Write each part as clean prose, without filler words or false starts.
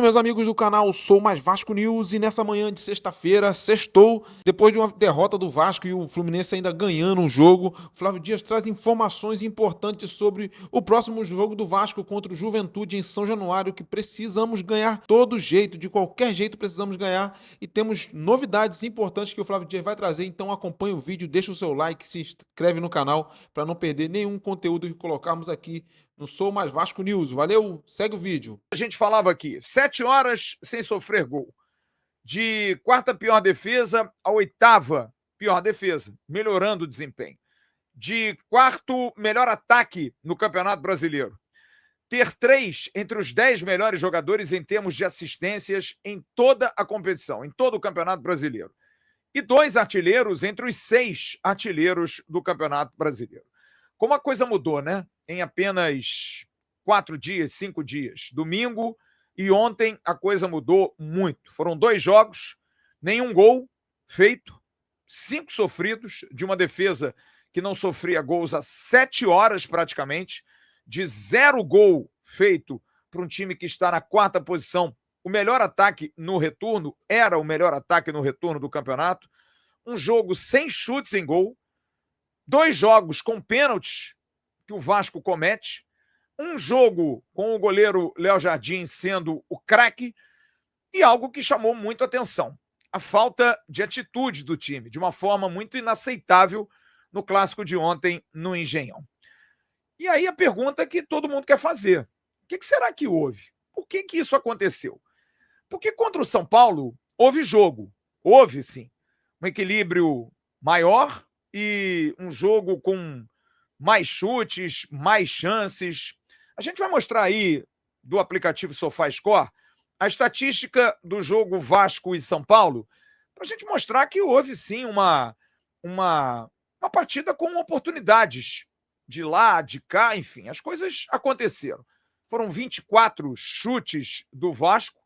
Meus amigos do canal Sou Mais Vasco News, e nessa manhã de sexta-feira, sextou, depois de uma derrota do Vasco e o Fluminense ainda ganhando um jogo, o Flávio Dias traz informações importantes sobre o próximo jogo do Vasco contra o Juventude em São Januário, que precisamos ganhar todo jeito, de qualquer jeito precisamos ganhar, e temos novidades importantes que o Flávio Dias vai trazer. Então acompanhe o vídeo, deixa o seu like, se inscreve no canal para não perder nenhum conteúdo que colocarmos aqui no Sou Mais Vasco News. Valeu, segue o vídeo. A gente falava aqui, 7 horas sem sofrer gol. De quarta pior defesa a oitava pior defesa, melhorando o desempenho. De quarto melhor ataque no Campeonato Brasileiro. Ter 3 entre os 10 melhores jogadores em termos de assistências em toda a competição, em todo o Campeonato Brasileiro. E 2 artilheiros entre os 6 artilheiros do Campeonato Brasileiro. Como a coisa mudou, né? Em apenas 4 dias, 5 dias. Domingo e ontem a coisa mudou muito. Foram 2 jogos, nenhum gol feito, 5 sofridos, de uma defesa que não sofria gols há 7 horas praticamente, de 0 gol feito para um time que está na 4ª posição. O melhor ataque no retorno, era o melhor ataque no retorno do campeonato. Um jogo sem chutes em gol, 2 jogos com pênaltis que o Vasco comete, um jogo com o goleiro Léo Jardim sendo o craque, e algo que chamou muito atenção: a falta de atitude do time, de uma forma muito inaceitável no clássico de ontem no Engenhão. E aí a pergunta que todo mundo quer fazer: o que será que houve? Por que isso aconteceu? Porque contra o São Paulo houve jogo, houve sim um equilíbrio maior e um jogo com mais chutes, mais chances. A gente vai mostrar aí do aplicativo SofaScore a estatística do jogo Vasco e São Paulo, para a gente mostrar que houve sim uma partida com oportunidades de lá, de cá, enfim, as coisas aconteceram. Foram 24 chutes do Vasco,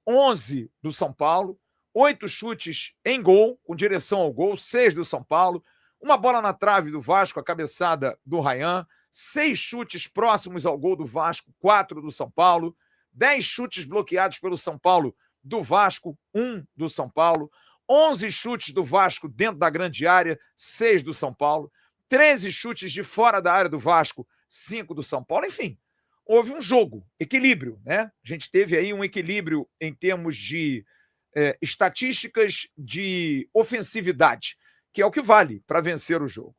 11 do São Paulo, 8 chutes em gol, com direção ao gol, 6 do São Paulo, uma bola na trave do Vasco, a cabeçada do Ryan, 6 chutes próximos ao gol do Vasco, 4 do São Paulo, 10 chutes bloqueados pelo São Paulo do Vasco, 1 do São Paulo, 11 chutes do Vasco dentro da grande área, 6 do São Paulo, 13 chutes de fora da área do Vasco, 5 do São Paulo, enfim, houve um jogo, equilíbrio, né? A gente teve aí um equilíbrio em termos de estatísticas de ofensividade, que é o que vale para vencer o jogo.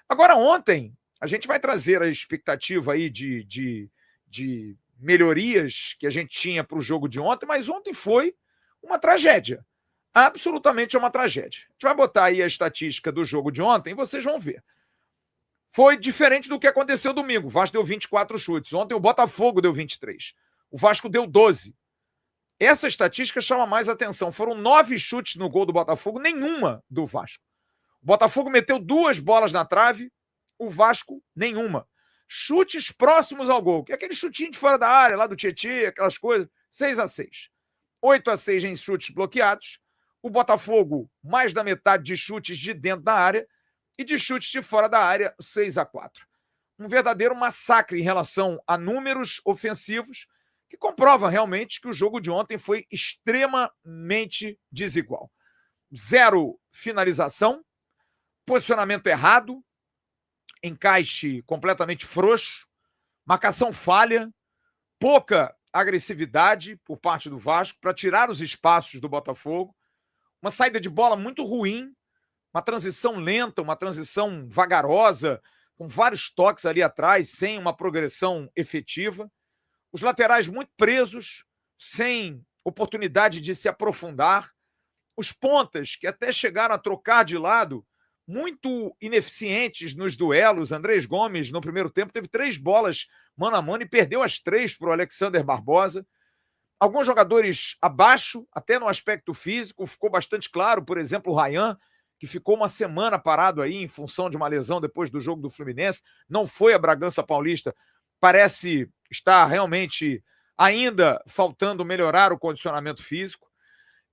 Agora, ontem, a gente vai trazer a expectativa aí de melhorias que a gente tinha para o jogo de ontem, mas ontem foi uma tragédia. Absolutamente uma tragédia. A gente vai botar aí a estatística do jogo de ontem e vocês vão ver. Foi diferente do que aconteceu domingo. O Vasco deu 24 chutes. Ontem o Botafogo deu 23. O Vasco deu 12. Essa estatística chama mais atenção. Foram 9 chutes no gol do Botafogo, nenhuma do Vasco. O Botafogo meteu 2 bolas na trave, o Vasco nenhuma. Chutes próximos ao gol, que é aquele chutinho de fora da área, lá do Tietê, aquelas coisas, 6-6. 8-6 em chutes bloqueados. O Botafogo, mais da metade de chutes de dentro da área, e de chutes de fora da área, 6-4. Um verdadeiro massacre em relação a números ofensivos, que comprova realmente que o jogo de ontem foi extremamente desigual. 0 finalização, posicionamento errado, encaixe completamente frouxo, marcação falha, pouca agressividade por parte do Vasco para tirar os espaços do Botafogo, uma saída de bola muito ruim, uma transição lenta, uma transição vagarosa, com vários toques ali atrás, sem uma progressão efetiva. Os laterais muito presos, sem oportunidade de se aprofundar. Os pontas, que até chegaram a trocar de lado, muito ineficientes nos duelos. Andrés Gomes, no primeiro tempo, teve 3 bolas mano a mano e perdeu as 3 para o Alexander Barbosa. Alguns jogadores abaixo, até no aspecto físico, ficou bastante claro. Por exemplo, o Ryan, que ficou uma semana parado aí em função de uma lesão depois do jogo do Fluminense, não foi a Bragança Paulista, parece estar realmente ainda faltando melhorar o condicionamento físico.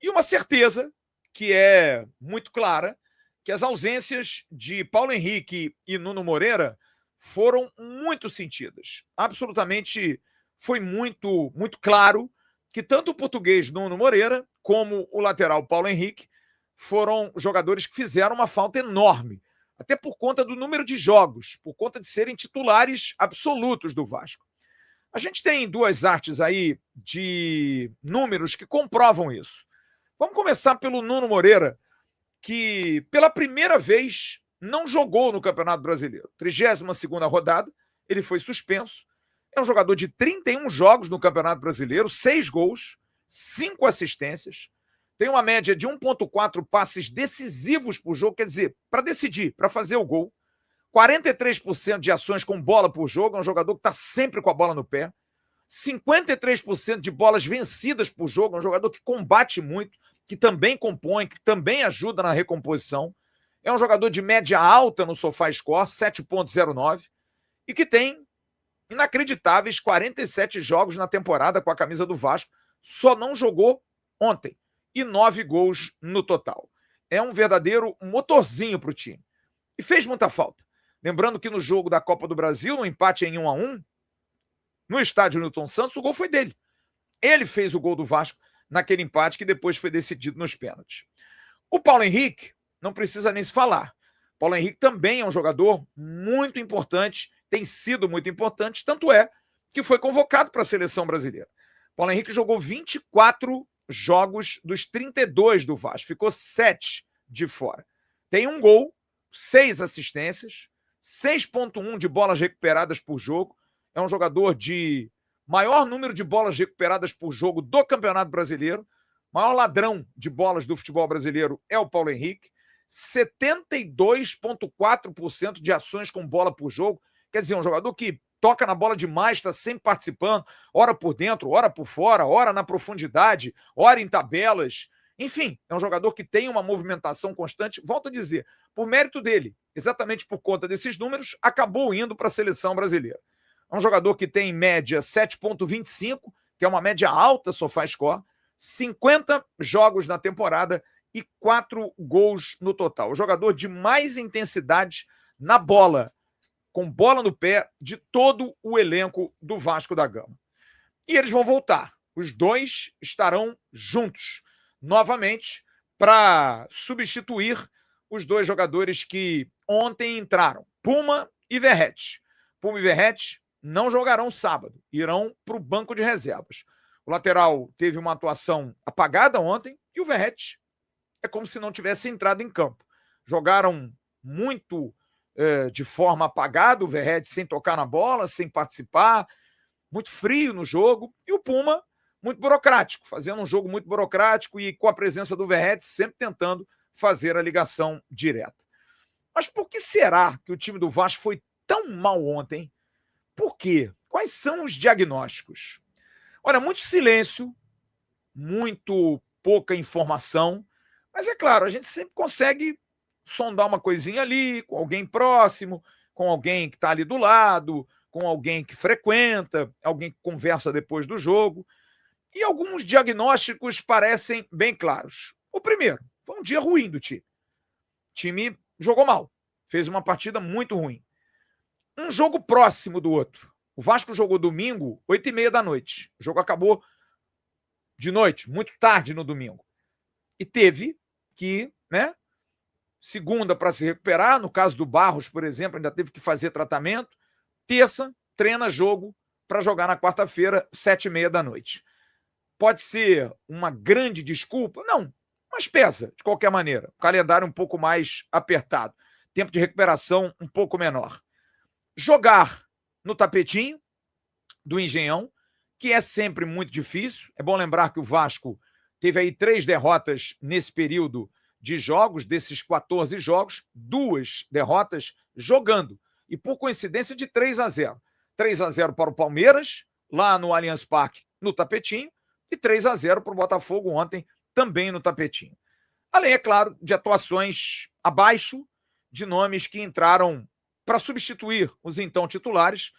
E uma certeza que é muito clara, que as ausências de Paulo Henrique e Nuno Moreira foram muito sentidas. Absolutamente foi muito claro que tanto o português Nuno Moreira como o lateral Paulo Henrique foram jogadores que fizeram uma falta enorme, até por conta do número de jogos, por conta de serem titulares absolutos do Vasco. A gente tem duas artes aí de números que comprovam isso. Vamos começar pelo Nuno Moreira, que pela primeira vez não jogou no Campeonato Brasileiro. 32ª rodada, ele foi suspenso. É um jogador de 31 jogos no Campeonato Brasileiro, 6 gols, 5 assistências, tem uma média de 1,4 passes decisivos por jogo, quer dizer, para decidir, para fazer o gol. 43% de ações com bola por jogo, é um jogador que está sempre com a bola no pé. 53% de bolas vencidas por jogo, é um jogador que combate muito, que também compõe, que também ajuda na recomposição. É um jogador de média alta no SofaScore, 7,09, e que tem inacreditáveis 47 jogos na temporada com a camisa do Vasco, só não jogou ontem, e 9 gols no total. É um verdadeiro motorzinho para o time. E fez muita falta. Lembrando que no jogo da Copa do Brasil, no empate em 1-1, no estádio Newton Santos, o gol foi dele. Ele fez o gol do Vasco naquele empate que depois foi decidido nos pênaltis. O Paulo Henrique, não precisa nem se falar. Paulo Henrique também é um jogador muito importante, tem sido muito importante, tanto é que foi convocado para a seleção brasileira. Paulo Henrique jogou 24 jogos dos 32 do Vasco, ficou 7 de fora. Tem um gol, 6 assistências, 6,1 de bolas recuperadas por jogo. É um jogador de maior número de bolas recuperadas por jogo do Campeonato Brasileiro. Maior ladrão de bolas do futebol brasileiro é o Paulo Henrique. 72,4% de ações com bola por jogo. Quer dizer, um jogador que toca na bola demais, está sempre participando, ora por dentro, ora por fora, ora na profundidade, ora em tabelas. Enfim, é um jogador que tem uma movimentação constante. Volto a dizer, por mérito dele, exatamente por conta desses números, acabou indo para a seleção brasileira. É um jogador que tem em média 7,25, que é uma média alta SofaScore, 50 jogos na temporada e 4 gols no total. O jogador de mais intensidade na bola, com bola no pé, de todo o elenco do Vasco da Gama. E eles vão voltar. Os dois estarão juntos novamente para substituir os dois jogadores que ontem entraram, Puma e Verratti. Puma e Verratti não jogarão sábado, irão para o banco de reservas. O lateral teve uma atuação apagada ontem e o Verratti é como se não tivesse entrado em campo. Jogaram muito de forma apagada, o Verratti sem tocar na bola, sem participar, muito frio no jogo, e o Puma muito burocrático, fazendo um jogo muito burocrático e com a presença do Verratti sempre tentando fazer a ligação direta. Mas por que será que o time do Vasco foi tão mal ontem? Por quê? Quais são os diagnósticos? Olha, muito silêncio, muito pouca informação, mas é claro, a gente sempre consegue sondar uma coisinha ali, com alguém próximo, com alguém que está ali do lado, com alguém que frequenta, alguém que conversa depois do jogo. E alguns diagnósticos parecem bem claros. O primeiro, foi um dia ruim do time. O time jogou mal, fez uma partida muito ruim. Um jogo próximo do outro. O Vasco jogou domingo, 8h30 da noite. O jogo acabou de noite, muito tarde no domingo. E teve que, segunda para se recuperar. No caso do Barros, por exemplo, ainda teve que fazer tratamento. Terça, treina jogo para jogar na quarta-feira, 7h30 da noite. Pode ser uma grande desculpa? Não, mas pesa, de qualquer maneira. O calendário um pouco mais apertado. Tempo de recuperação um pouco menor. Jogar no tapetinho do Engenhão, que é sempre muito difícil. É bom lembrar que o Vasco teve aí 3 derrotas nesse período de jogos, desses 14 jogos, 2 derrotas jogando. E por coincidência de 3-0. 3-0 para o Palmeiras, lá no Allianz Parque, no tapetinho, e 3-0 para o Botafogo ontem, também no tapetinho. Além, é claro, de atuações abaixo de nomes que entraram para substituir os então titulares,